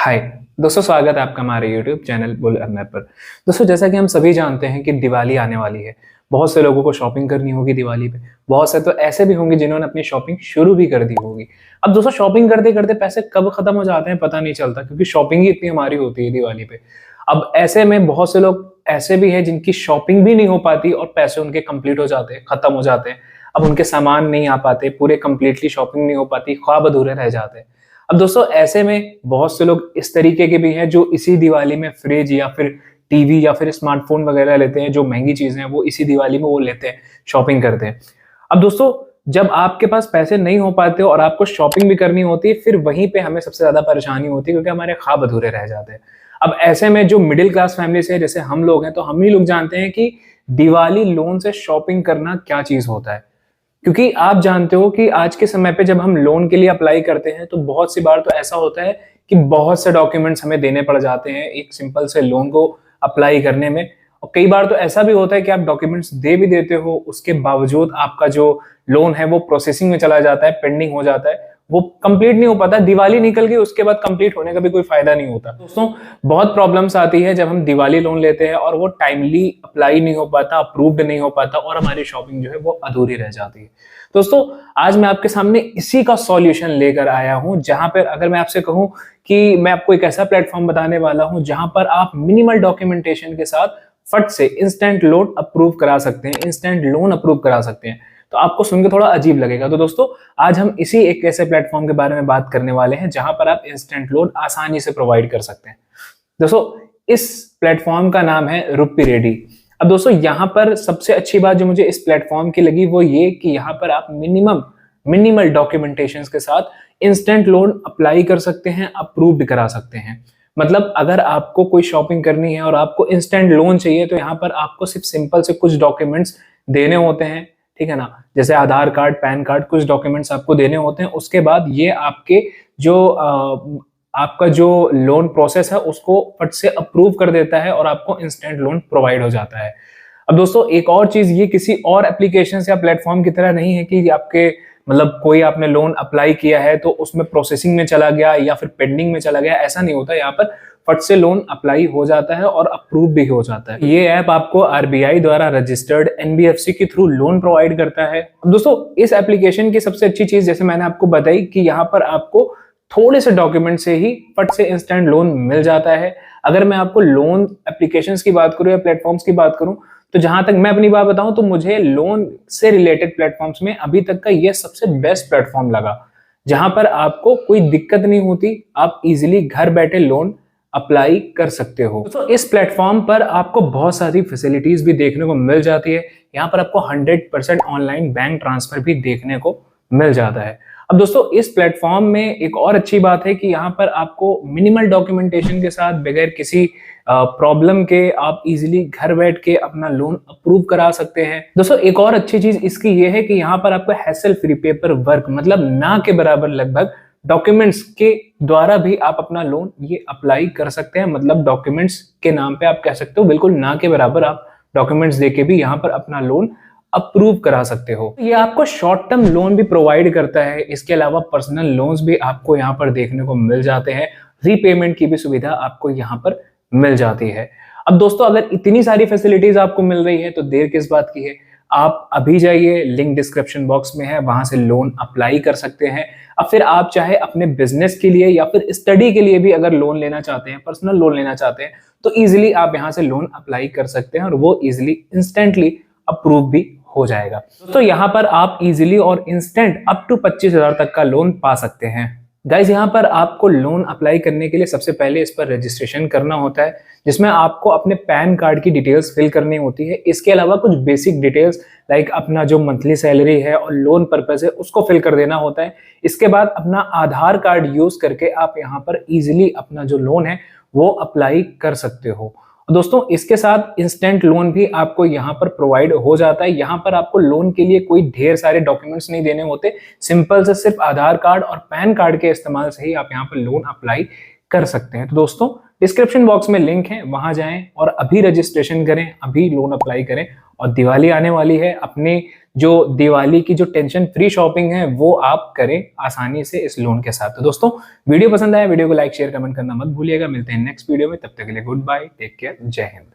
हाय दोस्तों, स्वागत है आपका हमारे यूट्यूब चैनल बुल अर्नर पर। दोस्तों, जैसा कि हम सभी जानते हैं कि दिवाली आने वाली है। बहुत से लोगों को शॉपिंग करनी होगी दिवाली पे। बहुत से तो ऐसे भी होंगे जिन्होंने अपनी शॉपिंग शुरू भी कर दी होगी। अब दोस्तों, शॉपिंग करते करते पैसे कब खत्म हो जाते हैं पता नहीं चलता, क्योंकि शॉपिंग ही इतनी हमारी होती है दिवाली पे। अब ऐसे में बहुत से लोग ऐसे भी हैं जिनकी शॉपिंग भी नहीं हो पाती और पैसे उनके कंप्लीट हो जाते हैं, खत्म हो जाते हैं। अब उनके सामान नहीं आ पाते, पूरे कंप्लीटली शॉपिंग नहीं हो पाती, ख्वाब अधूरे रह जाते हैं। अब दोस्तों, ऐसे में बहुत से लोग इस तरीके के भी हैं जो इसी दिवाली में फ्रिज या फिर टीवी या फिर स्मार्टफोन वगैरह लेते हैं। जो महंगी चीजें हैं वो इसी दिवाली में वो लेते हैं, शॉपिंग करते हैं। अब दोस्तों, जब आपके पास पैसे नहीं हो पाते और आपको शॉपिंग भी करनी होती है, फिर वहीं पे हमें सबसे ज्यादा परेशानी होती है, क्योंकि हमारे ख्वाब अधूरे रह जाते हैं। अब ऐसे में जो मिडिल क्लास फैमिली से जैसे हम लोग हैं, तो हम ही लोग जानते हैं कि दिवाली लोन से शॉपिंग करना क्या चीज होता है। क्योंकि आप जानते हो कि आज के समय पे जब हम लोन के लिए अप्लाई करते हैं, तो बहुत सी बार तो ऐसा होता है कि बहुत से डॉक्यूमेंट्स हमें देने पड़ जाते हैं एक सिंपल से लोन को अप्लाई करने में। और कई बार तो ऐसा भी होता है कि आप डॉक्यूमेंट्स दे भी देते हो, उसके बावजूद आपका जो लोन है वो प्रोसेसिंग में चला जाता है, पेंडिंग हो जाता है, वो कंप्लीट नहीं हो पाता। दिवाली निकल गई, उसके बाद कंप्लीट होने का भी कोई फायदा नहीं होता। दोस्तों, बहुत प्रॉब्लम्स आती है जब हम दिवाली लोन लेते हैं और वो टाइमली अप्लाई नहीं हो पाता, अप्रूव्ड नहीं हो पाता और हमारी शॉपिंग जो है वो अधूरी रह जाती है। दोस्तों, आज मैं आपके सामने इसी का सॉल्यूशन लेकर आया हूं, जहां पर अगर मैं आपसे कहूं कि मैं आपको एक ऐसा प्लेटफॉर्म बताने वाला हूं जहां पर आप मिनिमल डॉक्यूमेंटेशन के साथ फट से इंस्टेंट लोन अप्रूव करा सकते हैं, इंस्टेंट लोन अप्रूव करा सकते हैं। तो आपको सुनकर थोड़ा अजीब लगेगा। तो दोस्तों, आज हम इसी एक ऐसे प्लेटफॉर्म के बारे में बात करने वाले हैं जहां पर आप इंस्टेंट लोन आसानी से प्रोवाइड कर सकते हैं। दोस्तों, इस प्लेटफॉर्म का नाम है रुपी रेडी। अब दोस्तों, यहाँ पर सबसे अच्छी बात जो मुझे इस प्लेटफॉर्म की लगी वो ये कि यहाँ पर आप मिनिमल डॉक्यूमेंटेशंस के साथ इंस्टेंट लोन अप्लाई कर सकते हैं, अप्रूव भी करा सकते हैं। मतलब अगर आपको कोई शॉपिंग करनी है और आपको इंस्टेंट लोन चाहिए, तो यहाँ पर आपको सिर्फ सिंपल से कुछ डॉक्यूमेंट्स देने होते हैं, ठीक है ना। जैसे आधार कार्ड, पैन कार्ड, कुछ डॉक्यूमेंट्स आपको देने होते हैं। उसके बाद ये आपका जो लोन प्रोसेस है उसको फट से अप्रूव कर देता है और आपको इंस्टेंट लोन प्रोवाइड हो जाता है। अब दोस्तों, एक और चीज, ये किसी और एप्लीकेशन या प्लेटफॉर्म की तरह नहीं है कि आपके मतलब कोई आपने लोन अप्लाई किया है तो उसमें प्रोसेसिंग में चला गया या फिर पेंडिंग में चला गया, ऐसा नहीं होता। यहाँ पर फट से लोन अप्लाई हो जाता है और अप्रूव भी हो जाता है। ये ऐप आपको आरबीआई द्वारा रजिस्टर्ड एनबीएफसी के थ्रू लोन प्रोवाइड करता है। अब दोस्तों, इस एप्लीकेशन की सबसे अच्छी चीज, जैसे मैंने आपको बताई, कि यहाँ पर आपको थोड़े से डॉक्यूमेंट से ही फट से इंस्टेंट लोन मिल जाता है। अगर मैं आपको लोन एप्लीकेशंस की बात करूं या प्लेटफॉर्म्स की बात करूं, तो जहां तक मैं अपनी बात बताऊं तो मुझे लोन से रिलेटेड प्लेटफॉर्म्स में अभी तक का ये सबसे बेस्ट प्लेटफॉर्म लगा, जहां पर आपको कोई दिक्कत नहीं होती, आप इजीली घर बैठे लोन अप्लाई कर सकते हो। तो इस प्लेटफॉर्म पर आपको बहुत सारी फैसिलिटीज भी देखने को मिल जाती है। यहाँ पर आपको 100% ऑनलाइन बैंक ट्रांसफर भी देखने को मिल जाता है। अब दोस्तों, इस प्लेटफॉर्म में एक और अच्छी बात है कि यहाँ पर आपको मिनिमल डॉक्यूमेंटेशन के साथ बगैर किसी प्रॉब्लम के आप इजीली घर बैठ के अपना लोन अप्रूव करा सकते हैं। दोस्तों, एक और अच्छी चीज इसकी ये है कि यहाँ पर आपको हैसल फ्री पेपर वर्क, मतलब ना के बराबर लगभग डॉक्यूमेंट्स के द्वारा भी आप अपना लोन ये अप्लाई कर सकते हैं। मतलब डॉक्यूमेंट्स के नाम पे आप कह सकते हो बिल्कुल ना के बराबर आप डॉक्यूमेंट्स देके भी यहाँ पर अपना लोन अप्रूव करा सकते हो। ये आपको शॉर्ट टर्म लोन भी प्रोवाइड करता है। इसके अलावा पर्सनल लोन्स भी आपको यहाँ पर देखने को मिल जाते हैं। रीपेमेंट की भी सुविधा आपको यहाँ पर मिल जाती है। अब दोस्तों, अगर इतनी सारी फैसिलिटीज आपको मिल रही है तो देर किस बात की है। आप अभी जाइए, लिंक डिस्क्रिप्शन बॉक्स में है, वहां से लोन अप्लाई कर सकते हैं। अब फिर आप चाहे अपने बिजनेस के लिए या फिर स्टडी के लिए भी अगर लोन लेना चाहते हैं, पर्सनल लोन लेना चाहते हैं, तो इजीली आप यहाँ से लोन अप्लाई कर सकते हैं और वो इजीली इंस्टेंटली अप्रूव भी हो जाएगा। तो यहाँ पर आप इजीली और इंस्टेंट अप टू 25,000 तक का लोन पा सकते हैं। गाइज, यहाँ पर आपको लोन अप्लाई करने के लिए सबसे पहले इस पर रजिस्ट्रेशन करना होता है, जिसमें आपको अपने पैन कार्ड की डिटेल्स फिल करनी होती है। इसके अलावा कुछ बेसिक डिटेल्स लाइक अपना जो मंथली सैलरी है और लोन पर्पस है उसको फिल कर देना होता है। इसके बाद अपना आधार कार्ड यूज करके आप यहाँ पर इजीली अपना जो लोन है वो अप्लाई कर सकते हो। दोस्तों, इसके साथ इंस्टेंट लोन भी आपको यहाँ पर प्रोवाइड हो जाता है। यहाँ पर आपको लोन के लिए कोई ढेर सारे डॉक्यूमेंट्स नहीं देने होते। सिंपल से सिर्फ आधार कार्ड और पैन कार्ड के इस्तेमाल से ही आप यहाँ पर लोन अप्लाई कर सकते हैं। तो दोस्तों डिस्क्रिप्शन बॉक्स में लिंक है, वहां जाएं और अभी रजिस्ट्रेशन करें, अभी लोन अप्लाई करें। और दिवाली आने वाली है, अपने जो दिवाली की जो टेंशन फ्री शॉपिंग है वो आप करें आसानी से इस लोन के साथ। तो दोस्तों वीडियो पसंद आया, वीडियो को लाइक शेयर कमेंट करना मत भूलिएगा। मिलते हैं नेक्स्ट वीडियो में, तब तक के लिए गुड बाय, टेक केयर, जय हिंद।